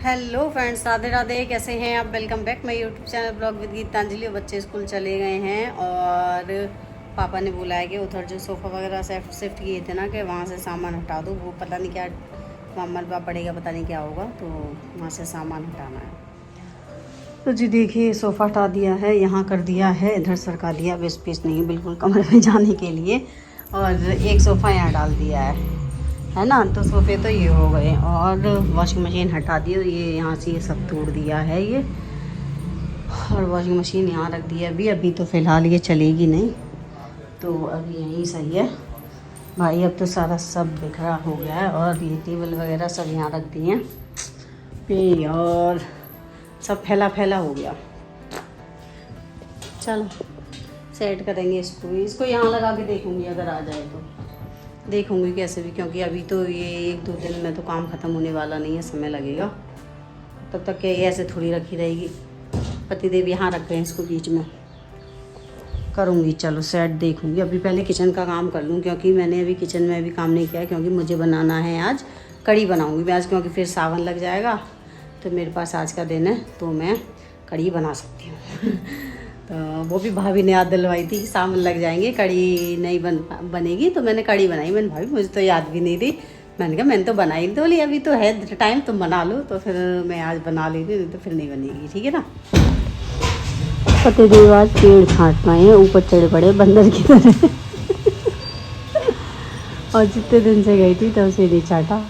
Hello friends, Radhe Radhe. कैसे हैं आप? Welcome back my YouTube channel blog with Geetanjali. बच्चे स्कूल चले गए हैं और पापा ने बुलाया कि उधर जो सोफ़ा वगैरह शिफ्ट किए थे ना, कि वहाँ से सामान हटा दो। वो पता नहीं क्या मलबा पड़ेगा, पता नहीं क्या होगा, तो वहाँ से सामान हटाना है। तो जी देखिए, सोफ़ा हटा दिया है, यहाँ कर दिया है, इधर सरका दिया। अब स्पेस नहीं है बिल्कुल कमरे में जाने के लिए। और एक सोफ़ा यहाँ डाल दिया है ना। तो सोफ़े तो ये हो गए और वॉशिंग मशीन हटा दी। और ये यहाँ से ये सब तोड़ दिया है ये, और वॉशिंग मशीन यहाँ रख दी है। अभी तो फ़िलहाल ये चलेगी नहीं, तो अभी यहीं सही है भाई। अब तो सारा सब बिखरा हो गया है और ये टेबल वगैरह सब यहाँ रख दिए हैं पे, और सब फैला फैला हो गया। चलो सेट करेंगे इसको यहाँ लगा के देखूँगी, अगर आ जाए तो देखूँगी कैसे भी, क्योंकि अभी तो ये 1-2 दिन में तो काम ख़त्म होने वाला नहीं है, समय लगेगा। तब तक के ऐसे थोड़ी रखी रहेगी। पतिदेव यहाँ रख गए इसको बीच में, करूँगी। चलो सेट देखूँगी। अभी पहले किचन का काम कर लूँ, क्योंकि मैंने अभी किचन में भी काम नहीं किया है, क्योंकि मुझे बनाना है आज कढ़ी बनाऊँगी मैं आज, क्योंकि फिर सावन लग जाएगा। तो मेरे पास आज का दिन है, तो मैं कढ़ी बना सकती हूँ। तो वो भी भाभी ने याद दिलवाई थी कि सावन लग जाएंगे, कढ़ी नहीं बनेगी। तो मैंने कढ़ी बनाई। मैंने भाभी मुझे तो याद भी नहीं थी। मैंने कहा मैंने तो बनाई, तो बोली अभी तो है टाइम, तुम बना लो। तो फिर मैं आज बना ली थी, तो फिर नहीं बनेगी, ठीक है ना। पतिदेव आज पेड़ छाँट पाए हैं, ऊपर चढ़े पड़े बंदर की तरह। और जितने दिन से गई थी तब से नहीं चाटा।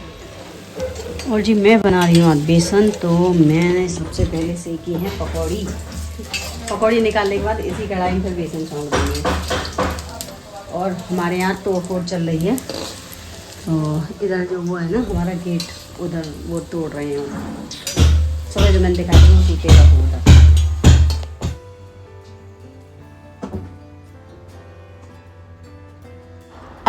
और जी मैं बना रही हूँ आज बेसन। तो मैंने सबसे पहले सेकी है पकौड़ी। पकौड़ी निकालने के बाद इसी कढ़ाई में फिर बेसन छोड़ देंगे। और हमारे यहाँ तोड़ चल रही है, तो इधर जो वो है ना हमारा गेट, उधर वो तोड़ रहे हैं उधर। सुबह जो मैंने दिखाई थी वो टूटेगा उधर।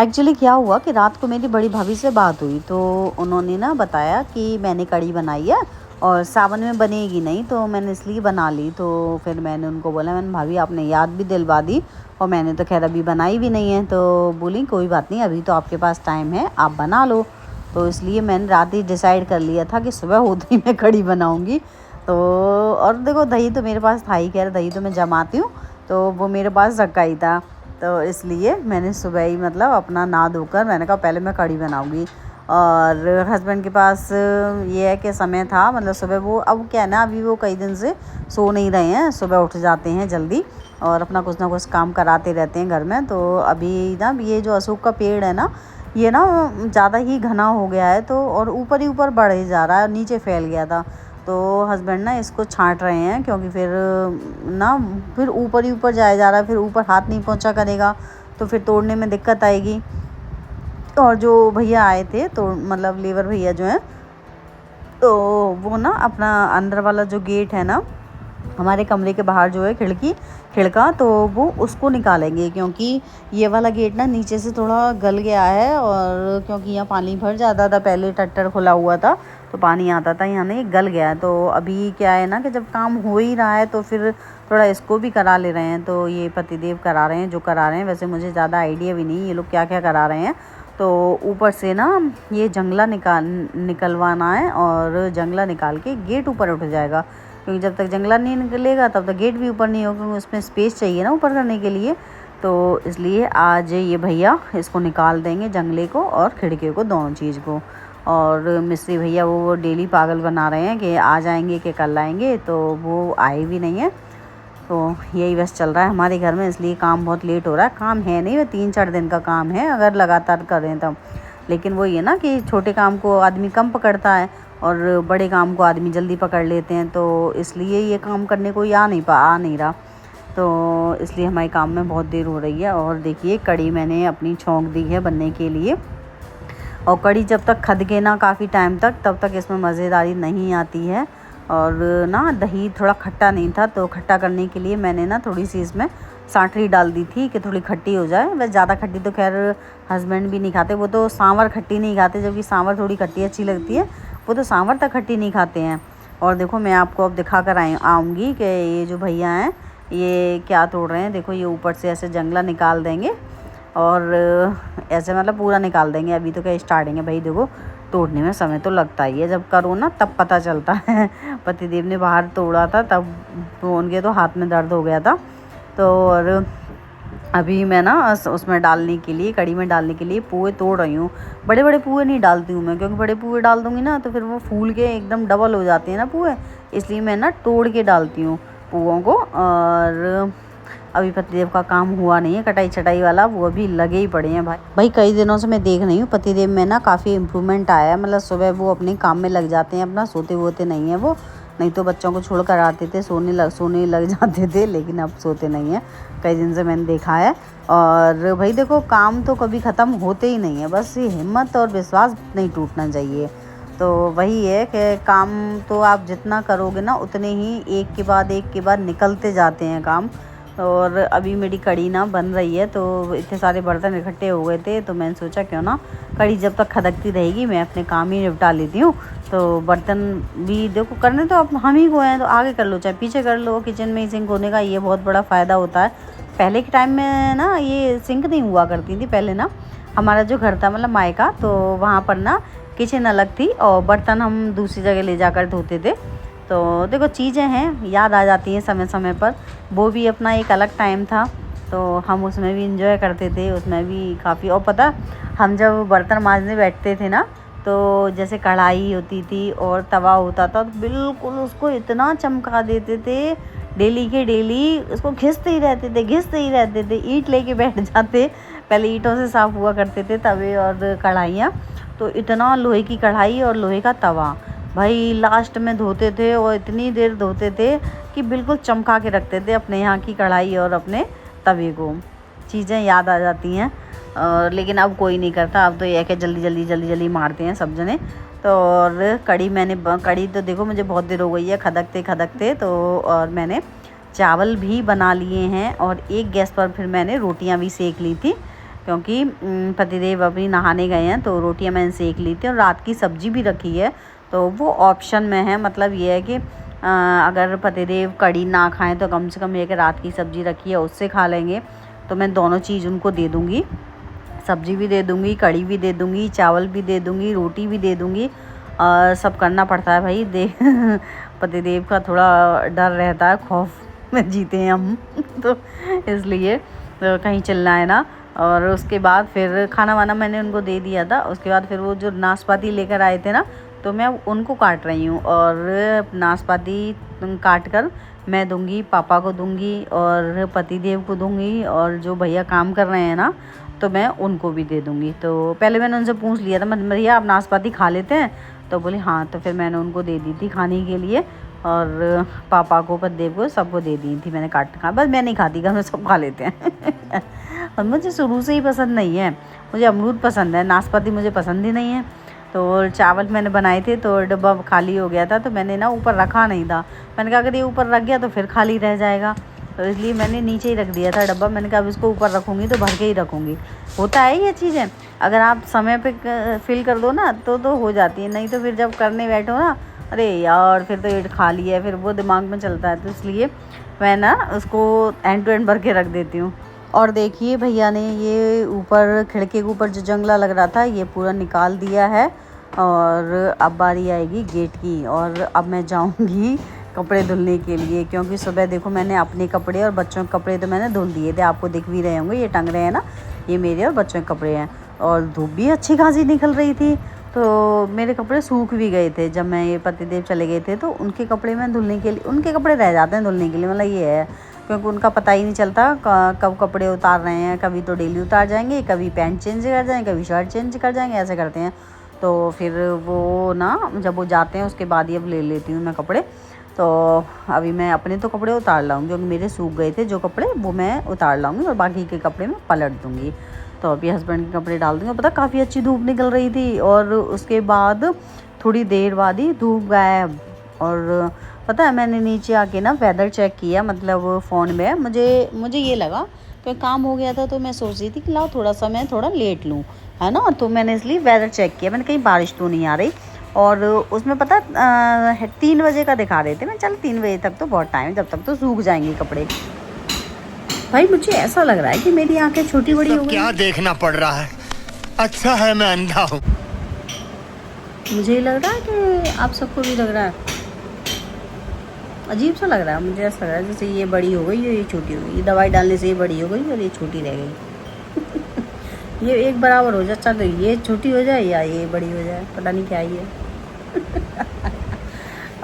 एक्चुअली क्या हुआ कि रात को मेरी बड़ी भाभी से बात हुई, तो उन्होंने ना बताया कि मैंने कढ़ी बनाई है और सावन में बनेगी नहीं, तो मैंने इसलिए बना ली। तो फिर मैंने उनको बोला, मैंने भाभी आपने याद भी दिलवा दी, और मैंने तो खैर अभी बनाई भी नहीं है। तो बोली कोई बात नहीं, अभी तो आपके पास टाइम है, आप बना लो। तो इसलिए मैंने रात ही डिसाइड कर लिया था कि सुबह होते ही मैं कढ़ी बनाऊँगी। तो और देखो दही तो मेरे पास था ही, कह रहा दही तो मैं जमाती हूँ, तो वो मेरे पास रखा ही था। तो इसलिए मैंने सुबह ही मतलब अपना नहा धोकर मैंने कहा पहले मैं कढ़ी बनाऊँगी। और हस्बैंड के पास ये है कि समय था, मतलब सुबह वो, अब क्या है ना, अभी वो कई दिन से सो नहीं रहे हैं, सुबह उठ जाते हैं जल्दी और अपना कुछ ना कुछ काम कराते रहते हैं घर में। तो अभी ना ये जो अशोक का पेड़ है ना, ये ना ज़्यादा ही घना हो गया है, तो और ऊपर ही ऊपर बढ़ ही जा रहा है, नीचे फैल गया था। तो हस्बैंड ना इसको छांट रहे हैं, क्योंकि फिर ना फिर ऊपर ही ऊपर जाया जा रहा है, फिर ऊपर हाथ नहीं पहुंचा करेगा तो फिर तोड़ने में दिक्कत आएगी। और जो भैया आए थे, तो मतलब लेबर भैया जो हैं, तो वो ना अपना अंदर वाला जो गेट है ना हमारे कमरे के बाहर जो है खिड़का, तो वो उसको निकालेंगे, क्योंकि ये वाला गेट ना नीचे से थोड़ा गल गया है। और क्योंकि यहाँ पानी भर जाता था, पहले टट्टर खुला हुआ था तो पानी आता था, यहाँ नहीं गल गया है। तो अभी क्या है ना कि जब काम हो ही रहा है तो फिर थोड़ा इसको भी करा ले रहे हैं। तो ये पतिदेव करा रहे हैं जो करा रहे हैं। वैसे मुझे ज़्यादा आइडिया भी नहीं ये लोग क्या क्या करा रहे हैं। तो ऊपर से ना ये जंगला निकलवाना है, और जंगला निकाल के गेट ऊपर उठ जाएगा, क्योंकि जब तक जंगला नहीं निकलेगा तब तक गेट भी ऊपर नहीं होगा, क्योंकि उसमें स्पेस चाहिए ना ऊपर करने के लिए। तो इसलिए आज ये भैया इसको निकाल देंगे, जंगले को और खिड़की को, दोनों चीज़ को। और मिस्त्री भैया वो डेली पागल बना रहे हैं कि आ जाएंगे कि कल आएंगे, तो वो आए भी नहीं है। तो यही बस चल रहा है हमारे घर में, इसलिए काम बहुत लेट हो रहा है। काम है नहीं, वो 3-4 दिन का काम है अगर लगातार करें तब। लेकिन वो ये ना कि छोटे काम को आदमी कम पकड़ता है और बड़े काम को आदमी जल्दी पकड़ लेते हैं, तो इसलिए ये काम करने को आ नहीं रहा। तो इसलिए हमारे काम में बहुत देर हो रही है। और देखिए कढ़ी मैंने अपनी छौंक दी है बनने के लिए, और कढ़ी जब तक खदके ना काफ़ी टाइम तक, तब तक इसमें मज़ेदारी नहीं आती है। और ना दही थोड़ा खट्टा नहीं था, तो खट्टा करने के लिए मैंने ना थोड़ी सी इसमें सांठरी डाल दी थी कि थोड़ी खट्टी हो जाए। वैसे ज़्यादा खट्टी तो खैर हस्बैंड भी नहीं खाते, वो तो सांवर खट्टी नहीं खाते, जबकि सांवर थोड़ी खट्टी अच्छी लगती है, वो तो सांवर तक खट्टी नहीं खाते हैं। और देखो मैं आपको अब दिखा कर आऊँगी कि ये जो भैया हैं ये क्या तोड़ रहे हैं। देखो ये ऊपर से ऐसे जंगला निकाल देंगे, और ऐसे मतलब पूरा निकाल देंगे। अभी तो क्या स्टार्टिंग है भाई, देखो तोड़ने में समय तो लगता ही है, जब करो ना तब पता चलता है। पतिदेव ने बाहर तोड़ा था तब तो उनके तो हाथ में दर्द हो गया था। तो और अभी मैं ना उसमें डालने के लिए, कढ़ी में डालने के लिए पोहे तोड़ रही हूँ। बड़े बड़े पोहे नहीं डालती हूँ मैं, क्योंकि बड़े पोहे डाल दूँगी ना तो फिर वो फूल के एकदम डबल हो जाते हैं ना पोहे, इसलिए मैं ना तोड़ के डालती हूँ पोहों को। और अभी पतिदेव का काम हुआ नहीं है कटाई छटाई वाला, वो अभी लगे ही पड़े हैं भाई कई दिनों से मैं देख रही हूँ पतिदेव में ना काफ़ी इम्प्रूवमेंट आया है। मतलब सुबह वो अपने काम में लग जाते हैं, अपना सोते वोते नहीं है वो, नहीं तो बच्चों को छोड़ कर आते थे सोने लग जाते थे, लेकिन अब सोते नहीं हैं, कई दिन से मैंने देखा है। और भाई देखो काम तो कभी ख़त्म होते ही नहीं है, बस ये हिम्मत और विश्वास नहीं टूटना चाहिए। तो वही है कि काम तो आप जितना करोगे ना उतने ही एक के बाद निकलते जाते हैं काम। और अभी मेरी कढ़ी ना बन रही है, तो इतने सारे बर्तन इकट्ठे हो गए थे, तो मैंने सोचा क्यों ना कढ़ी जब तक खदकती रहेगी मैं अपने काम ही निपटा लेती हूँ। तो बर्तन भी देखो करने तो अब हम ही को हैं, तो आगे कर लो चाहे पीछे कर लो, किचन में ही सिंक होने का ये बहुत बड़ा फ़ायदा होता है। पहले के टाइम में ना ये सिंक नहीं हुआ करती थी, पहले ना हमारा जो घर था मतलब मायका, तो वहाँ पर ना किचन अलग थी और बर्तन हम दूसरी जगह ले जाकर धोते थे। तो देखो चीज़ें हैं याद आ जाती हैं समय समय पर, वो भी अपना एक अलग टाइम था, तो हम उसमें भी इंजॉय करते थे, उसमें भी काफ़ी। और पता हम जब बर्तन मांजने बैठते थे ना, तो जैसे कढ़ाई होती थी और तवा होता था, तो बिल्कुल उसको इतना चमका देते थे, डेली के डेली उसको घिसते ही रहते थे, ईंट लेके बैठ जाते। पहले ईंटों से साफ़ हुआ करते थे तवे और कढ़ाइयाँ, तो इतना लोहे की कढ़ाई और लोहे का तवा भाई लास्ट में धोते थे, और इतनी देर धोते थे कि बिल्कुल चमका के रखते थे अपने यहाँ की कढ़ाई और अपने तवे को। चीज़ें याद आ जाती हैं। लेकिन अब कोई नहीं करता, अब तो ये है कि जल्दी मारते हैं सब जने। तो और कढ़ी तो देखो मुझे बहुत देर हो गई है खदकते, तो और मैंने चावल भी बना लिए हैं, और एक गैस पर फिर मैंने रोटियां भी सेक ली थी, क्योंकि पतिदेव अभी नहाने गए हैं, तो रोटियां मैंने सेक ली थी। और रात की सब्ज़ी भी रखी है, तो वो ऑप्शन में है। मतलब ये है कि अगर पतिदेव कढ़ी ना खाएं तो कम से कम ये कि रात की सब्ज़ी रखी है उससे खा लेंगे, तो मैं दोनों चीज़ उनको दे दूँगी, सब्ज़ी भी दे दूँगी, कढ़ी भी दे दूँगी, चावल भी दे दूँगी, रोटी भी दे दूँगी। सब करना पड़ता है भाई पतिदेव का थोड़ा डर रहता है, खौफ में जीते हैं हम तो इसलिए तो कहीं चिल्लाए ना। और उसके बाद फिर खाना वाना मैंने उनको दे दिया था। उसके बाद फिर वो जो नाशपाती लेकर आए थे ना, तो मैं उनको काट रही हूँ, और नाशपाती काट कर मैं दूंगी, पापा को दूंगी और पतिदेव को दूंगी, और जो भैया काम कर रहे हैं ना तो मैं उनको भी दे दूंगी। तो पहले मैंने उनसे पूछ लिया था, भैया आप नाशपाती खा लेते हैं? तो बोले हाँ, तो फिर मैंने उनको दे दी थी खाने के लिए, और पापा को पतिदेव को सबको दे दी थी मैंने काट खा। बस मैं नहीं खाती, घर में सब खा लेते हैं और मुझे शुरू से ही पसंद नहीं है, मुझे अमरूद पसंद है, नाशपाती मुझे पसंद ही नहीं है। तो चावल मैंने बनाए थे तो डब्बा खाली हो गया था, तो मैंने ना ऊपर रखा नहीं था। मैंने कहा अगर ये ऊपर रख गया तो फिर खाली रह जाएगा, तो इसलिए मैंने नीचे ही रख दिया था डब्बा। मैंने कहा अब इसको ऊपर रखूँगी तो भर के ही रखूँगी। होता है ये चीज़ें, अगर आप समय पे फिल कर दो ना तो हो जाती है, नहीं तो फिर जब करने बैठो ना, अरे यार फिर तो ये खाली है, फिर वो दिमाग में चलता है। तो इसलिए मैं ना उसको एंड टू एंड भर के रख देती हूँ। और देखिए भैया ने ये ऊपर खिड़की के ऊपर जो जंगला लग रहा था ये पूरा निकाल दिया है, और अब बारी आएगी गेट की। और अब मैं जाऊंगी कपड़े धुलने के लिए, क्योंकि सुबह देखो मैंने अपने कपड़े और बच्चों के कपड़े तो मैंने धुल दिए थे, आपको दिख भी रहे होंगे, ये टंग रहे हैं ना, ये मेरे और बच्चों के कपड़े हैं। और धूप भी अच्छी खासी निकल रही थी, तो मेरे कपड़े सूख भी गए थे। जब मैं ये पतिदेव चले गए थे तो उनके कपड़े मैं धुलने के लिए, उनके कपड़े रह जाते हैं धुलने के लिए, मतलब ये है, क्योंकि उनका पता ही नहीं चलता कब कपड़े उतार रहे हैं। कभी तो डेली उतार जाएंगे, कभी पैंट चेंज कर जाएंगे, कभी शर्ट चेंज कर जाएंगे, ऐसे करते हैं। तो फिर वो ना जब वो जाते हैं उसके बाद ही अब ले लेती हूँ मैं कपड़े। तो अभी मैं अपने तो कपड़े उतार लाऊंगी, क्योंकि मेरे सूख गए थे जो कपड़े वो मैं उतार लाऊंगी, और बाकी के कपड़े मैं पलट दूँगी। तो अभी हस्बैंड के कपड़े डाल दूँगी। पता काफ़ी अच्छी धूप निकल रही थी, और उसके बाद थोड़ी देर बाद ही धूप गायब। और पता है मैंने नीचे आके ना वेदर चेक किया, मतलब फ़ोन में मुझे ये लगा कि काम हो गया था, तो मैं सोच रही थी कि लाओ थोड़ा सा मैं थोड़ा लेट लूँ, है ना। तो मैंने इसलिए वेदर चेक किया, मैंने कहीं बारिश तो नहीं आ रही, और उसमें पता 3 बजे का दिखा रहे थे। मैं चल 3 बजे तक तो बहुत टाइम, जब तक तो सूख जाएंगे कपड़े। भाई मुझे ऐसा लग रहा है कि मेरी आंखें छोटी बड़ी हो गई। क्या देखना पड़ रहा है, अच्छा है मैं अंधा हूँ। मुझे ही लग रहा है कि आप सबको भी लग रहा है? अजीब सा लग रहा है मुझे, ऐसा लग रहा है जैसे ये बड़ी हो गई और ये छोटी हो गई। ये दवाई डालने से ये बड़ी हो गई और ये छोटी रह गई। ये एक बराबर हो जाए, चल ये छोटी हो जाए या ये बड़ी हो जाए, पता नहीं क्या ही है।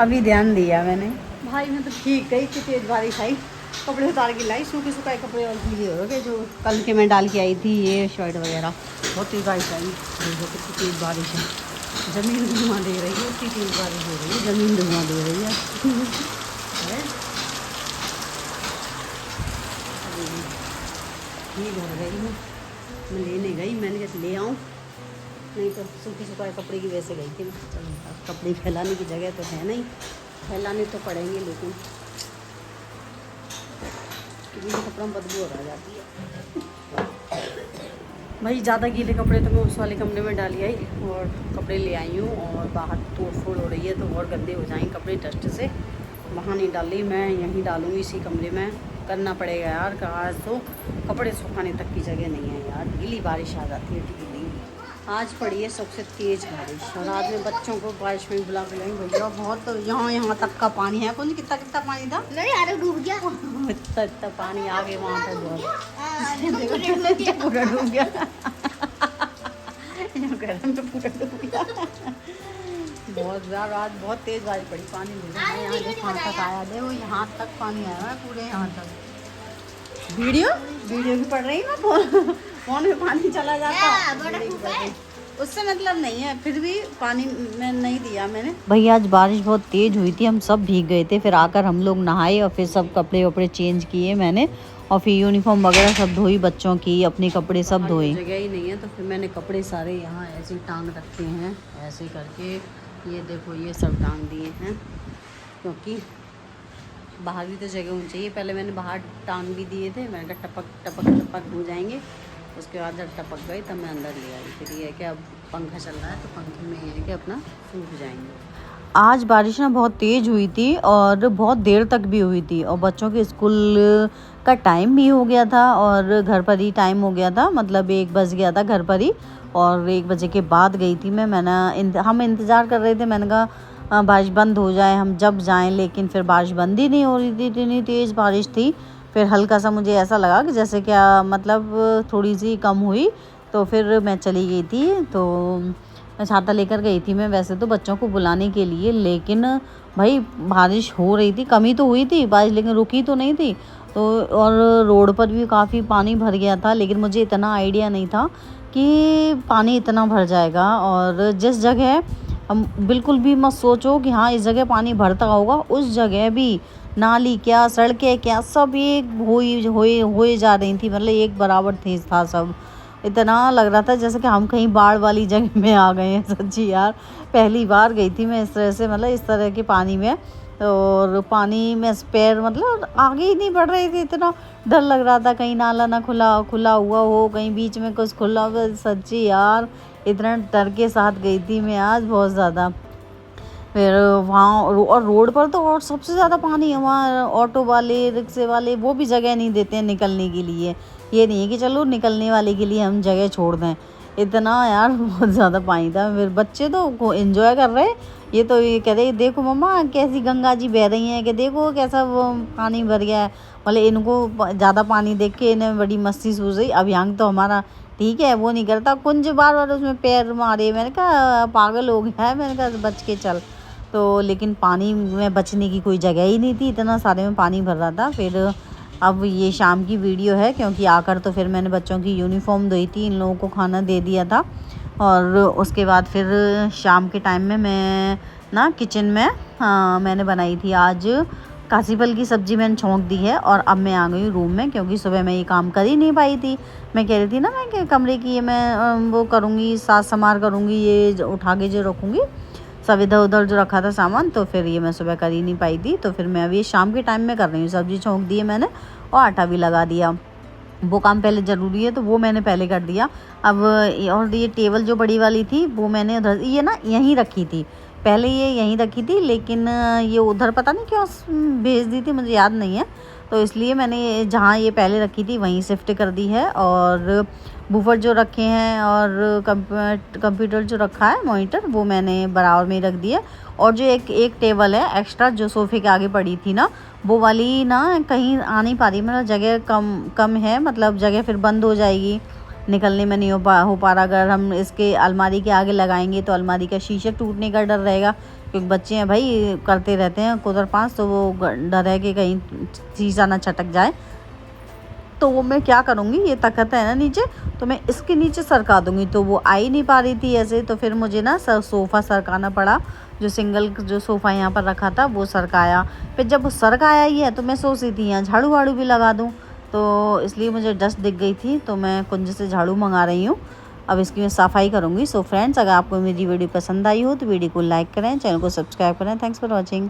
अभी ध्यान दिया मैंने। भाई मैं तो ठीक गई कि तेज बारिश आई, कपड़े उतार के लाई, सूखे सुखाए कपड़े और गीले हो गए जो कल के मैं डाल के आई थी, ये शर्ट वगैरह। बहुत तेज बारिश आई, कितनी तेज बारिश है, ज़मीन धुआं दे रही है, इतनी तेज बारिश हो रही है, ज़मीन धुआं दे रही है। ये घर गई हूँ मैं, लेने गई, मैंने कहा ले आऊँ, नहीं तो सूखे सुखाए कपड़े की वैसे गई थी मैं। चलो कपड़े फैलाने की जगह तो है नहीं, फैलाने तो पड़ेंगे, लेकिन कपड़ा में बदबू आ जाती है। भाई ज़्यादा गीले कपड़े तो मैं उस वाले कमरे में डाली आई और कपड़े ले आई हूँ, और बाहर तोड़ फोड़ हो रही है तो और गंदे हो जाएंगे कपड़े डस्ट से। वहाँ नहीं डाली, मैं यहीं डालूँगी, इसी कमरे में करना पड़ेगा यार। आज तो कपड़े सुखाने तक की जगह नहीं है यार, गीली बारिश आ जाती है गीली। आज पड़ी है सबसे तेज़ बारिश, और आज में बच्चों को बारिश में बुला के लाएंगे भैया। बहुत यहाँ तक का पानी है, कौन कितना कितना पानी था, नहीं यार डूब गया। इतना पानी आ गया वहाँ पर, बहुत पूरा डूब गया। पूरा डूब गया बहुत ज़्यादा। आज बहुत तेज़ बारिश पड़ी, पानी यहाँ तक आया, देखो यहाँ तक पानी आया है, पूरे यहाँ तक। वीडियो भी पड़ रही है ना, फोन में पानी चला जाता, उससे मतलब नहीं है, फिर भी पानी में नहीं दिया मैंने। भैया आज बारिश बहुत तेज़ हुई थी, हम सब भीग गए थे, फिर आकर हम लोग नहाए और फिर सब कपड़े वपड़े चेंज किए मैंने, और फिर यूनिफॉर्म वगैरह सब धोई, बच्चों की अपने कपड़े सब धोए। जगह ही नहीं है तो फिर मैंने कपड़े सारे यहाँ ऐसे टांग रखे हैं, ऐसे करके ये देखो ये सब टांग दिए हैं, क्योंकि बाहर भी तो जगह होनी चाहिए। पहले मैंने बाहर टांग भी दिए थे, मैंने कहा टपक टपक टपक हो जाएंगे, उसके बाद जब टपक गई तब मैं अंदर ले आई। फिर ये है कि अब पंखा चल रहा है तो पंखे में ये है कि अपना सूख जाएंगे। आज बारिश ना बहुत तेज़ हुई थी और बहुत देर तक भी हुई थी, और बच्चों के स्कूल का टाइम भी हो गया था और घर पर ही टाइम हो गया था, मतलब 1 बज गया था घर पर ही, और 1 बजे के बाद गई थी मैं। हम इंतज़ार कर रहे थे, मैंने कहा बारिश बंद हो जाए हम जब जाएं, लेकिन फिर बारिश बंद ही नहीं हो रही थी, इतनी तेज़ बारिश थी। फिर हल्का सा मुझे ऐसा लगा कि जैसे क्या मतलब थोड़ी सी कम हुई, तो फिर मैं चली गई थी। तो मैं छाता लेकर गई थी मैं वैसे तो बच्चों को बुलाने के लिए, लेकिन भाई बारिश हो रही थी, कमी तो हुई थी बारिश लेकिन रुकी तो नहीं थी। तो और रोड पर भी काफ़ी पानी भर गया था, लेकिन मुझे इतना आइडिया नहीं था कि पानी इतना भर जाएगा। और जिस जगह हम बिल्कुल भी मत सोचो कि हाँ इस जगह पानी भरता होगा, उस जगह भी नाली क्या सड़कें क्या सब एक हो जा रही थी, मतलब एक बराबर था सब। इतना लग रहा था जैसे कि हम कहीं बाढ़ वाली जगह में आ गए हैं, सच्ची यार। पहली बार गई थी मैं इस तरह से, मतलब इस तरह के पानी में, और पानी में पैर मतलब आगे ही नहीं बढ़ रहे थे, इतना डर लग रहा था कहीं नाला ना खुला हुआ हो, कहीं बीच में कुछ खुला हुआ। सच्ची यार इतना डर के साथ गई थी मैं आज, बहुत ज़्यादा। फिर वहाँ और रोड पर तो और सबसे ज़्यादा पानी है, वहाँ ऑटो वाले रिक्शे वाले वो भी जगह नहीं देते हैं निकलने के लिए। ये नहीं है कि चलो निकलने वाले के लिए हम जगह छोड़ दें, इतना यार बहुत ज़्यादा पानी था। फिर बच्चे तो एंजॉय कर रहे, ये तो ये कह रहे देखो मम्मा कैसी गंगा जी बह रही हैं, कि देखो कैसा वो पानी भर गया है। मतलब इनको ज़्यादा पानी देख के इन्हें बड़ी मस्ती सूझ रही। अब यहाँ तो हमारा ठीक है वो नहीं करता, कुंज बार बार उसमें पैर मारे, मैंने कहा पागल हो गया है, मैंने कहा बच के चल। तो लेकिन पानी में बचने की कोई जगह ही नहीं थी, इतना सारे में पानी भर रहा था। फिर अब ये शाम की वीडियो है, क्योंकि आकर तो फिर मैंने बच्चों की यूनिफॉर्म धोई थी, इन लोगों को खाना दे दिया था, और उसके बाद फिर शाम के टाइम में मैं ना किचन में मैंने बनाई थी आज कासी फल की सब्ज़ी, मैंने छोंक दी है। और अब मैं आ गई रूम में, क्योंकि सुबह मैं ये काम कर ही नहीं पाई थी। मैं कह रही थी ना मैं कि कमरे की ये मैं वो करूँगी, साज समार करूँगी, ये उठा के जो रखूँगी सब इधर उधर जो रखा था सामान, तो फिर ये मैं सुबह कर ही नहीं पाई थी। तो फिर मैं अभी शाम के टाइम में कर रही हूँ, सब्ज़ी छोंक दी है मैंने और आटा भी लगा दिया। वो काम पहले ज़रूरी है तो वो मैंने पहले कर दिया। अब और ये टेबल जो बड़ी वाली थी वो मैंने उधर ये ना यहीं रखी थी, पहले ये यहीं रखी थी, लेकिन ये उधर पता नहीं क्यों भेज दी थी, मुझे याद नहीं है। तो इसलिए मैंने जहाँ ये पहले रखी थी वहीं शिफ्ट कर दी है। और बूफर जो रखे हैं और कंप्यूटर जो रखा है, मॉनिटर, वो मैंने बराबर में ही रख दिया। और जो एक टेबल है एक्स्ट्रा जो सोफ़े के आगे पड़ी थी ना, वो वाली ना कहीं आ नहीं पा रही, मतलब जगह कम है, मतलब जगह फिर बंद हो जाएगी, निकलने में नहीं हो पा रहा। अगर हम इसके अलमारी के आगे लगाएंगे तो अलमारी का शीशा टूटने का डर रहेगा, क्योंकि बच्चे हैं भाई, करते रहते हैं कुदर पास, तो वो डर है कि कहीं शीशा ना छटक जाए। तो वो मैं क्या करूँगी, ये तखत है ना नीचे, तो मैं इसके नीचे सरका दूँगी। तो वो आ ही नहीं पा रही थी ऐसे, तो फिर मुझे ना सोफ़ा सरकाना पड़ा। जो सिंगल जो सोफ़ा यहाँ पर रखा था वो सरकाया। फिर जब वो सरकाया ही है तो मैं सोच रही थी यहाँ झाड़ू वाड़ू भी लगा दूँ, तो इसलिए मुझे डस्ट दिख गई थी, तो मैं कुंज से झाड़ू मंगा रही हूँ। अब इसकी मैं सफाई करूँगी। सो फ्रेंड्स, अगर आपको मेरी वीडियो पसंद आई हो तो वीडियो को लाइक करें, चैनल को सब्सक्राइब करें। Thanks for watching.